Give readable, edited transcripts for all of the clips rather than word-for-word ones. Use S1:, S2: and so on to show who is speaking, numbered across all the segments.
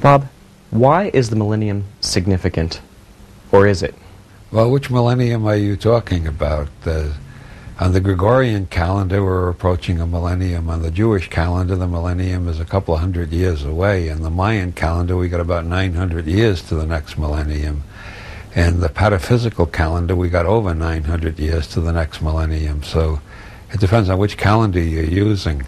S1: Bob, why is the millennium significant, or is it?
S2: Well, which millennium are you talking about? On the Gregorian calendar, we're approaching a millennium. On the Jewish calendar, the millennium is a couple of hundred years away. In the Mayan calendar, we got about 900 years to the next millennium. In the pataphysical calendar, we got over 900 years to the next millennium. So it depends on which calendar you're using.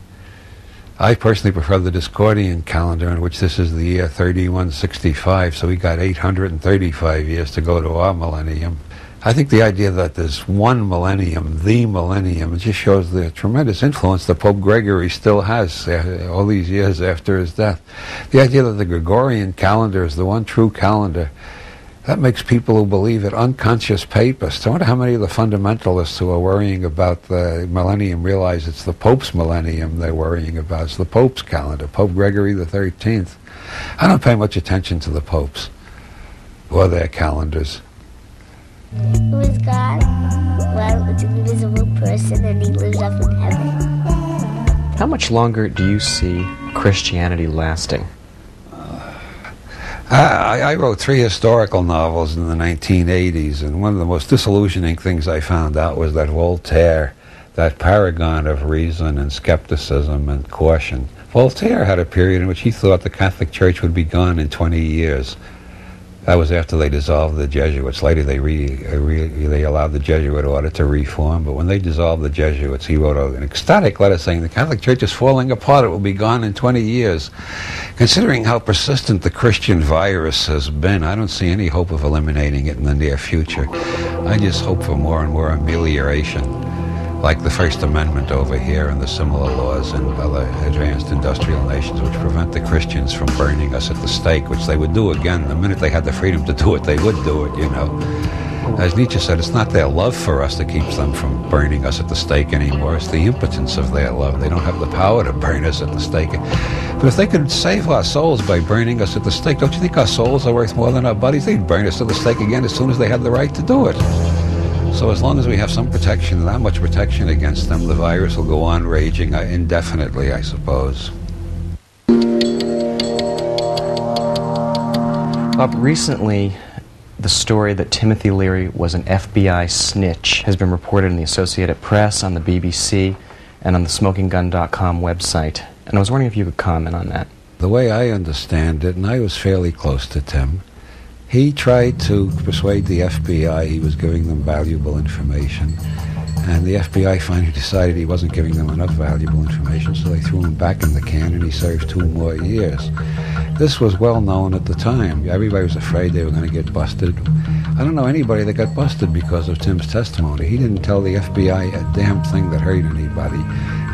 S2: I personally prefer the Discordian calendar, in which this is the year 3165, so we got 835 years to go to our millennium. I think the idea that there's one millennium, the millennium, it just shows the tremendous influence that Pope Gregory still has all these years after his death. The idea that the Gregorian calendar is the one true calendar, that makes people who believe it unconscious papists. I wonder how many of the fundamentalists who are worrying about the millennium realize it's the Pope's millennium they're worrying about. It's the Pope's calendar, Pope Gregory the 13th. I don't pay much attention to the popes or their calendars.
S3: Who is God? Well, it's an invisible person and he lives up in heaven.
S1: How much longer do you see Christianity lasting?
S2: I wrote 3 historical novels in the 1980s, and one of the most disillusioning things I found out was that Voltaire, that paragon of reason and skepticism and caution, Voltaire had a period in which he thought the Catholic Church would be gone in 20 years. That was after they dissolved the Jesuits. Later they allowed the Jesuit order to reform, but when they dissolved the Jesuits, he wrote an ecstatic letter saying the Catholic Church is falling apart, it will be gone in 20 years. Considering how persistent the Christian virus has been, I don't see any hope of eliminating it in the near future. I just hope for more and more amelioration, like the First Amendment over here and the similar laws in other advanced industrial nations which prevent the Christians from burning us at the stake, which they would do again. The minute they had the freedom to do it, they would do it, you know. As Nietzsche said, it's not their love for us that keeps them from burning us at the stake anymore. It's the impotence of their love. They don't have the power to burn us at the stake. But if they could save our souls by burning us at the stake, don't you think our souls are worth more than our bodies? They'd burn us at the stake again as soon as they had the right to do it. So as long as we have some protection, not much protection against them, the virus will go on raging indefinitely, I suppose.
S1: Bob, recently the story that Timothy Leary was an FBI snitch has been reported in the Associated Press, on the BBC, and on the SmokingGun.com website. And I was wondering if you could comment on that.
S2: The way I understand it, and I was fairly close to Tim, he tried to persuade the FBI he was giving them valuable information, and the FBI finally decided he wasn't giving them enough valuable information, so they threw him back in the can and he served 2 more years. This was well known at the time. Everybody was afraid they were going to get busted. I don't know anybody that got busted because of Tim's testimony. He didn't tell the FBI a damn thing that hurt anybody.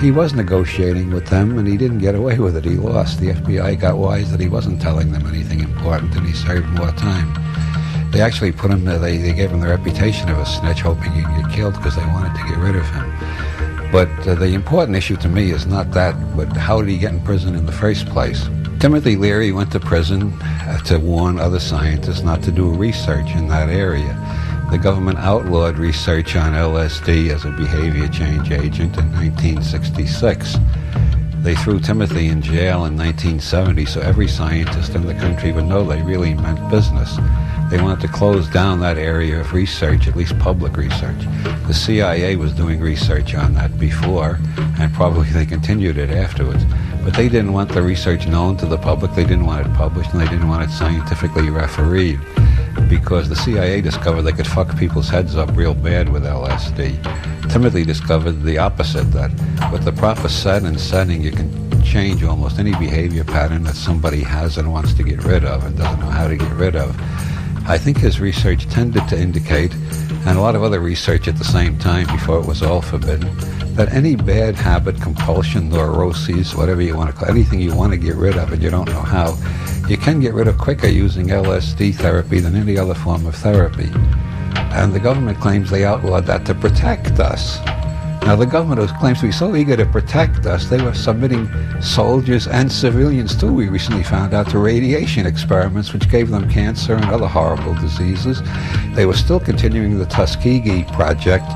S2: He was negotiating with them, and he didn't get away with it. He lost. The FBI got wise that he wasn't telling them anything important, and he served more time. They actually put him, they gave him the reputation of a snitch, hoping he'd get killed because they wanted to get rid of him. But the important issue to me is not that, but how did he get in prison in the first place? Timothy Leary went to prison to warn other scientists not to do research in that area. The government outlawed research on LSD as a behavior change agent in 1966. They threw Timothy in jail in 1970, so every scientist in the country would know they really meant business. They wanted to close down that area of research, at least public research. The CIA was doing research on that before, and probably they continued it afterwards. But they didn't want the research known to the public, they didn't want it published, and they didn't want it scientifically refereed, because the CIA discovered they could fuck people's heads up real bad with LSD. Timothy discovered the opposite, that with the proper set and setting, you can change almost any behavior pattern that somebody has and wants to get rid of and doesn't know how to get rid of. I think his research tended to indicate, and a lot of other research at the same time before it was all forbidden, that any bad habit, compulsion, neuroses, whatever you want to call it, anything you want to get rid of and you don't know how, you can get rid of quicker using LSD therapy than any other form of therapy. And the government claims they outlawed that to protect us. Now, the government claims to be so eager to protect us, they were submitting soldiers and civilians, too, we recently found out, to radiation experiments, which gave them cancer and other horrible diseases. They were still continuing the Tuskegee Project,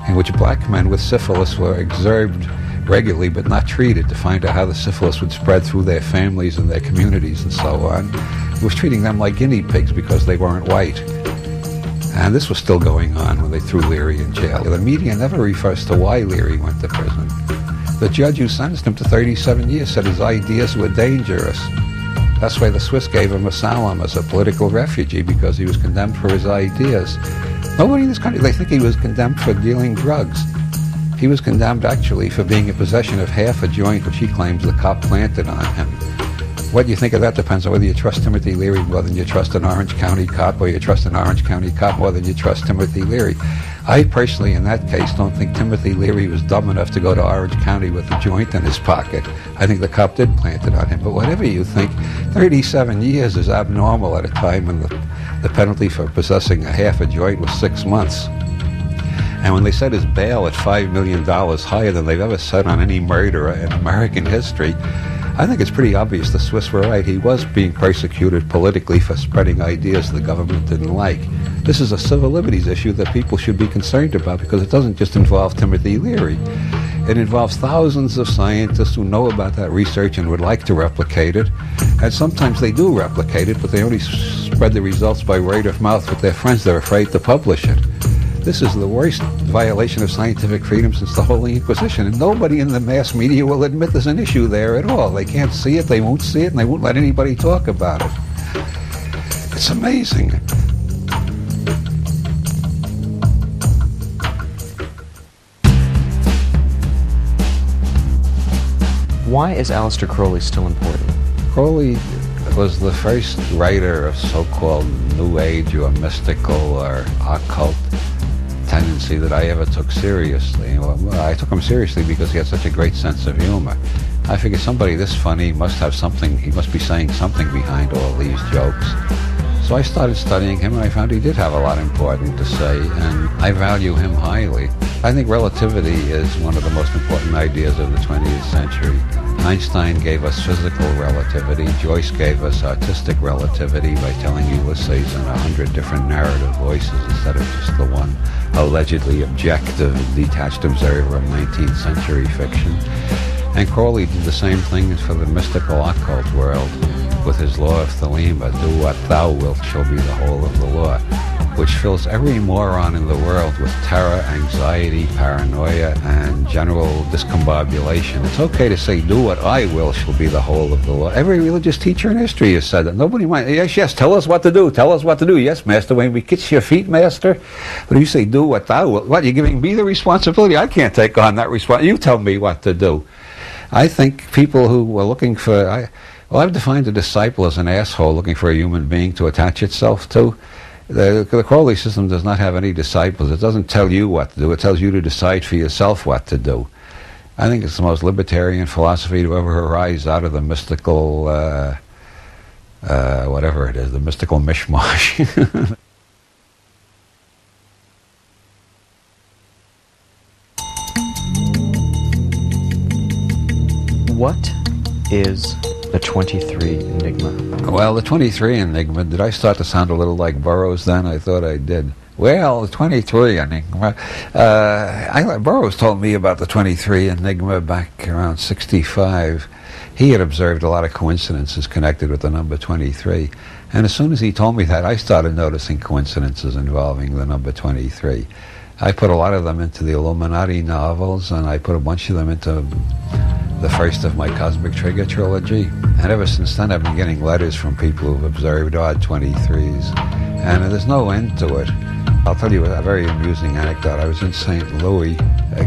S2: in which black men with syphilis were observed regularly but not treated to find out how the syphilis would spread through their families and their communities and so on. It was treating them like guinea pigs because they weren't white. And this was still going on when they threw Leary in jail. The media never refers to why Leary went to prison. The judge who sentenced him to 37 years said his ideas were dangerous. That's why the Swiss gave him asylum as a political refugee, because he was condemned for his ideas. Nobody in this country, they think he was condemned for dealing drugs. He was condemned actually for being in possession of half a joint which he claims the cop planted on him. What you think of that depends on whether you trust Timothy Leary more than you trust an Orange County cop, or you trust an Orange County cop more than you trust Timothy Leary. I personally, in that case, don't think Timothy Leary was dumb enough to go to Orange County with a joint in his pocket. I think the cop did plant it on him. But whatever you think, 37 years is abnormal at a time when the penalty for possessing a half a joint was 6 months. And when they set his bail at $5 million higher than they've ever set on any murderer in American history, I think it's pretty obvious the Swiss were right. He was being persecuted politically for spreading ideas the government didn't like. This is a civil liberties issue that people should be concerned about, because it doesn't just involve Timothy Leary. It involves thousands of scientists who know about that research and would like to replicate it. And sometimes they do replicate it, but they only spread the results by word of mouth with their friends. They're afraid to publish it. This is the worst violation of scientific freedom since the Holy Inquisition, and nobody in the mass media will admit there's an issue there at all. They can't see it, they won't see it, and they won't let anybody talk about it. It's amazing.
S1: Why is Aleister Crowley still important?
S2: Crowley was the first writer of so-called New Age or mystical or occult tendency that I ever took seriously. Well, I took him seriously because he had such a great sense of humor. I figured somebody this funny must have something, he must be saying something behind all these jokes. So I started studying him, and I found he did have a lot important to say, and I value him highly. I think relativity is one of the most important ideas of the 20th century. Einstein gave us physical relativity. Joyce gave us artistic relativity by telling Ulysses in 100 different narrative voices instead of just the one allegedly objective, detached observer of 19th century fiction. And Crowley did the same thing for the mystical occult world with his law of Thelema, do what thou wilt shall be the whole of the law, which fills every moron in the world with terror, anxiety, paranoia, and general discombobulation. It's okay to say, do what I will shall be the whole of the law. Every religious teacher in history has said that. Nobody might, yes, tell us what to do, tell us what to do. Yes, master, when we kiss your feet, master. But if you say, do what thou wilt, what, you're giving me the responsibility? I can't take on that responsibility. You tell me what to do. I think people who were looking for, I've defined a disciple as an asshole looking for a human being to attach itself to. The Crowley system does not have any disciples. It doesn't tell you what to do. It tells you to decide for yourself what to do. I think it's the most libertarian philosophy to ever arise out of the mystical, whatever it is, the mystical mishmash.
S1: What is the 23 enigma?
S2: Well, the 23 enigma, did I start to sound a little like Burroughs then? I thought I did. Well, the 23 enigma, Burroughs told me about the 23 enigma back around 65. He had observed a lot of coincidences connected with the number 23. And as soon as he told me that, I started noticing coincidences involving the number 23. I put a lot of them into the Illuminati novels, and I put a bunch of them into the first of my Cosmic Trigger trilogy. And ever since then, I've been getting letters from people who've observed odd 23s. And there's no end to it. I'll tell you a very amusing anecdote. I was in St. Louis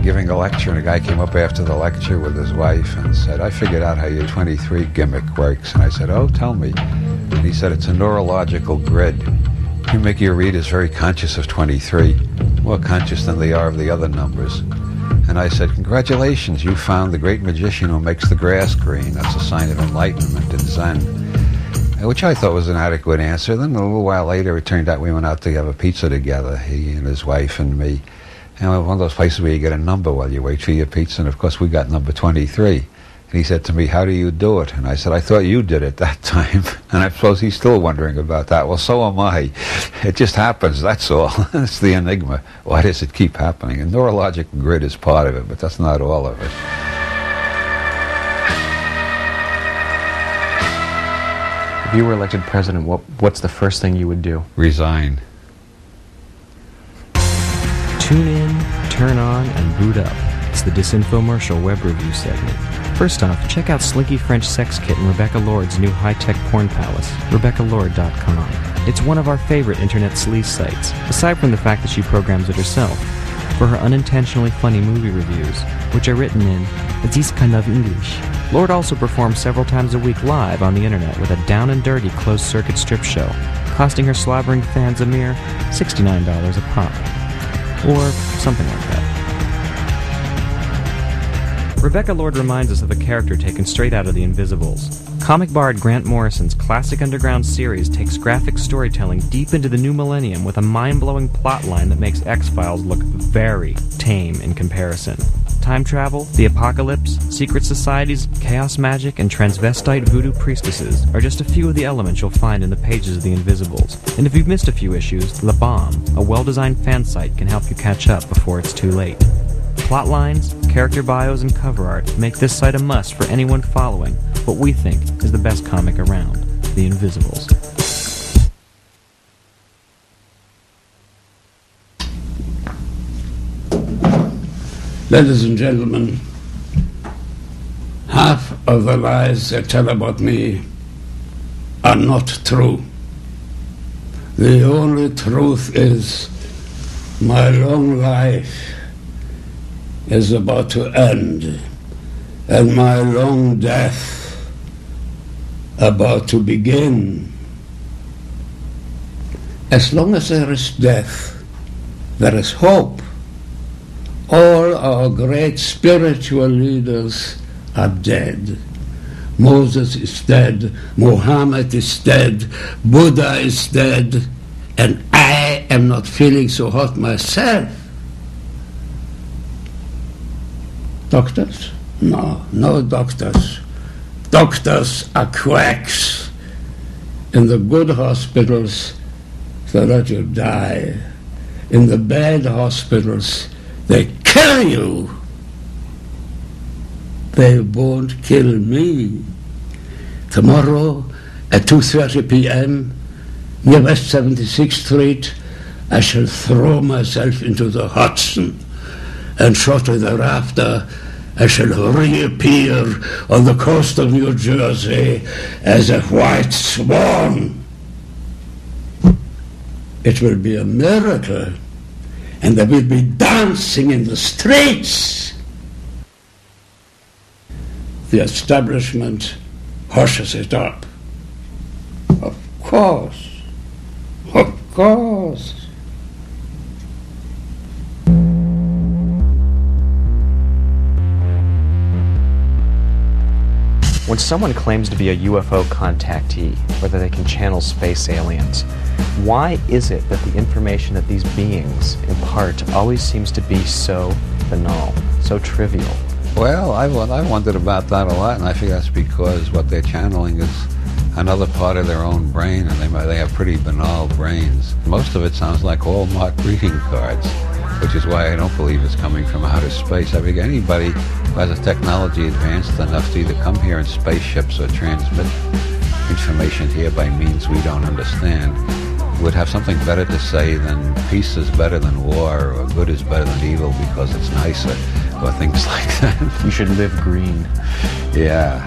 S2: giving a lecture, and a guy came up after the lecture with his wife and said, I figured out how your 23 gimmick works. And I said, oh, tell me. And he said, it's a neurological grid. You make your readers very conscious of 23, more conscious than they are of the other numbers. And I said, congratulations, you found the great magician who makes the grass green. That's a sign of enlightenment in Zen. Which I thought was an adequate answer. Then a little while later, it turned out we went out to have a pizza together, he and his wife and me. And one of those places where you get a number while you wait for your pizza. And of course, we got number 23. And he said to me, how do you do it? And I said, I thought you did it that time. And I suppose he's still wondering about that. Well, so am I. It just happens, that's all. It's the enigma. Why does it keep happening? And neurological grid is part of it, but that's not all of it.
S1: If you were elected president, what's the first thing you would do?
S2: Resign.
S1: Tune in, turn on, and boot up. It's the Disinfomercial web review segment. First off, check out Slinky French Sex Kit and Rebecca Lord's new high-tech porn palace, RebeccaLord.com. It's one of our favorite internet sleaze sites, aside from the fact that she programs it herself, for her unintentionally funny movie reviews, which are written in this kind of English. Lord also performs several times a week live on the internet with a down-and-dirty closed-circuit strip show, costing her slobbering fans a mere $69 a pop. Or something like that. Rebecca Lord reminds us of a character taken straight out of The Invisibles. Comic bard Grant Morrison's classic underground series takes graphic storytelling deep into the new millennium with a mind-blowing plotline that makes X-Files look very tame in comparison. Time travel, the apocalypse, secret societies, chaos magic, and transvestite voodoo priestesses are just a few of the elements you'll find in the pages of The Invisibles. And if you've missed a few issues, La Bombe, a well-designed fan site, can help you catch up before it's too late. Plotlines, character bios, and cover art make this site a must for anyone following what we think is the best comic around, The Invisibles.
S4: Ladies and gentlemen, half of the lies they tell about me are not true. The only truth is my long life is about to end, and my long death about to begin. As long as there is death, there is hope. All our great spiritual leaders are dead. Moses is dead, Muhammad is dead, Buddha is dead, and I am not feeling so hot myself. Doctors? No doctors. Doctors are quacks. In the good hospitals, they let you die. In the bad hospitals, they kill you. They won't kill me. Tomorrow at 2:30 p.m. near West 76th Street, I shall throw myself into the Hudson, and shortly thereafter I shall reappear on the coast of New Jersey as a white swan. It will be a miracle, and there will be dancing in the streets. The establishment hushes it up. Of course.
S1: When someone claims to be a UFO contactee, whether they can channel space aliens, why is it that the information that these beings impart always seems to be so banal, so trivial?
S2: Well, I wondered about that a lot, and I think that's because what they're channeling is another part of their own brain, and they have pretty banal brains. Most of it sounds like Hallmark greeting cards, which is why I don't believe it's coming from outer space. I think anybody who has a technology advanced enough to either come here in spaceships or transmit information here by means we don't understand would have something better to say than peace is better than war, or good is better than evil because it's nicer, or things like that.
S1: You should live green.
S2: Yeah.